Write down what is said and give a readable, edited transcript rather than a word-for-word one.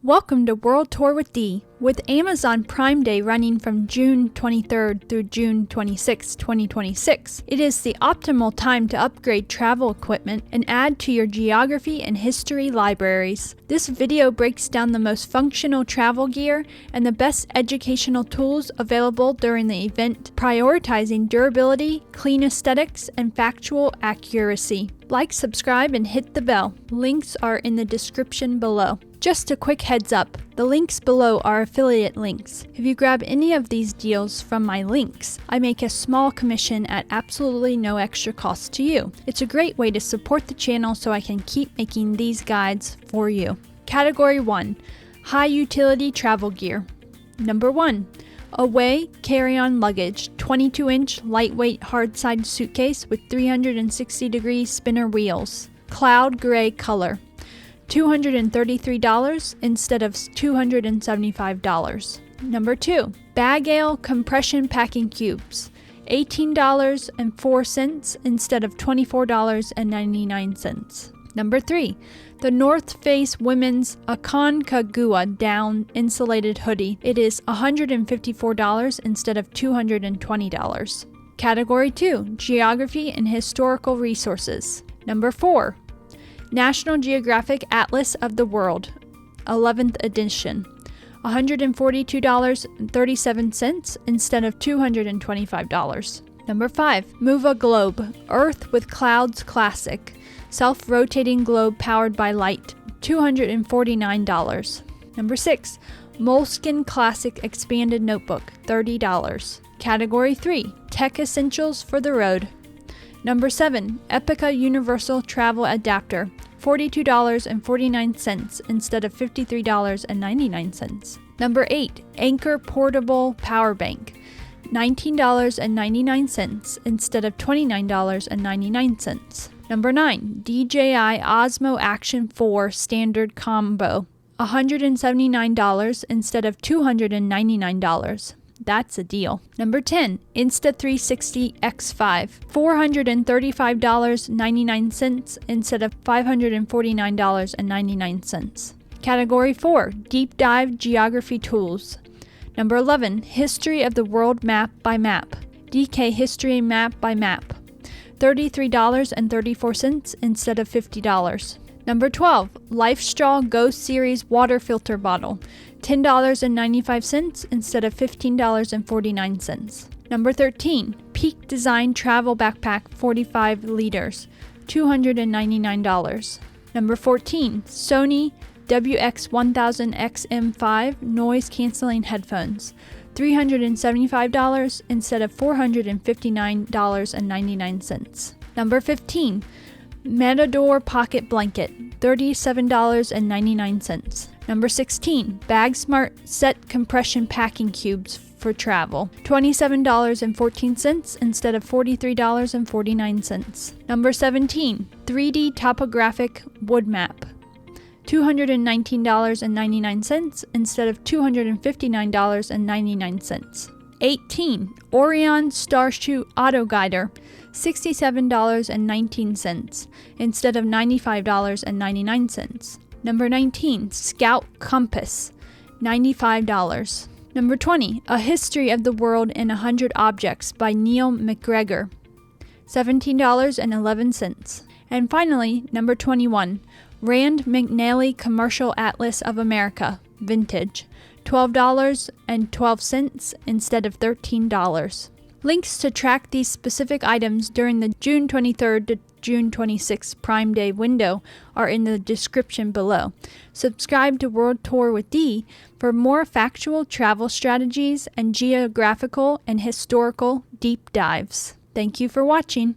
Welcome to World Tour with D. With Amazon Prime Day running from June 23rd through June 26, 2026, it is the optimal time to upgrade travel equipment and add to your geography and history libraries. This video breaks down the most functional travel gear and the best educational tools available during the event, prioritizing durability, clean aesthetics, and factual accuracy. Like, subscribe, and hit the bell. Links are in the description below. Just a quick heads up, the links below are affiliate links. If you grab any of these deals from my links, I make a small commission at absolutely no extra cost to you. It's a great way to support the channel so I can keep making these guides for you. Category 1, High Utility Travel Gear. Number 1, Away Carry-On Luggage, 22-inch lightweight hard-side suitcase with 360-degree spinner wheels, cloud gray color. $233 instead of $275. Number 2, Bag Ale Compression Packing Cubes, $18.04 instead of $24.99. Number 3, the North Face Women's Aconcagua Down Insulated Hoodie. It is $154 instead of $220. Category 2, Geography and Historical Resources. Number 4, National Geographic Atlas of the World, 11th edition, $142.37 instead of $225. Number 5, Move a Globe, Earth with Clouds Classic, self-rotating globe powered by light, $249. Number 6, Moleskin Classic Expanded Notebook, $30. Category 3, Tech Essentials for the Road. Number 7, Epica Universal Travel Adapter, $42.49 instead of $53.99. Number 8, Anchor Portable Power Bank, $19.99 instead of $29.99. Number 9, DJI Osmo Action 4 Standard Combo, $179 instead of $299. That's a deal. Number 10, Insta360 X5, $435.99 instead of $549.99. Category 4, Deep Dive Geography Tools. Number 11, History of the World Map by Map, DK History Map by Map, $33.34 instead of $50. Number 12, LifeStraw Go Series Water Filter Bottle, $10.95 instead of $15.49. Number 13, Peak Design Travel Backpack 45 liters, $299. Number 14, Sony WX-1000XM5 Noise Cancelling Headphones, $375 instead of $459.99. Number 15, Matador Pocket Blanket, $37.99. Number 16, BagSmart Set Compression Packing Cubes for travel, $27.14 instead of $43.49. Number 17, 3D Topographic Wood Map, $219.99 instead of $259.99. 18, Orion Starshoe Auto Guider, $67.19 instead of $95.99. Number 19, Scout Compass, $95. Number 20, A History of the World in 100 Objects by Neil McGregor, $17.11. And finally, number 21, Rand McNally Commercial Atlas of America, Vintage, $12.12 instead of $13. Links to track these specific items during the June 23rd to June 26th Prime Day window are in the description below. Subscribe to World Tour with D for more factual travel strategies and geographical and historical deep dives. Thank you for watching.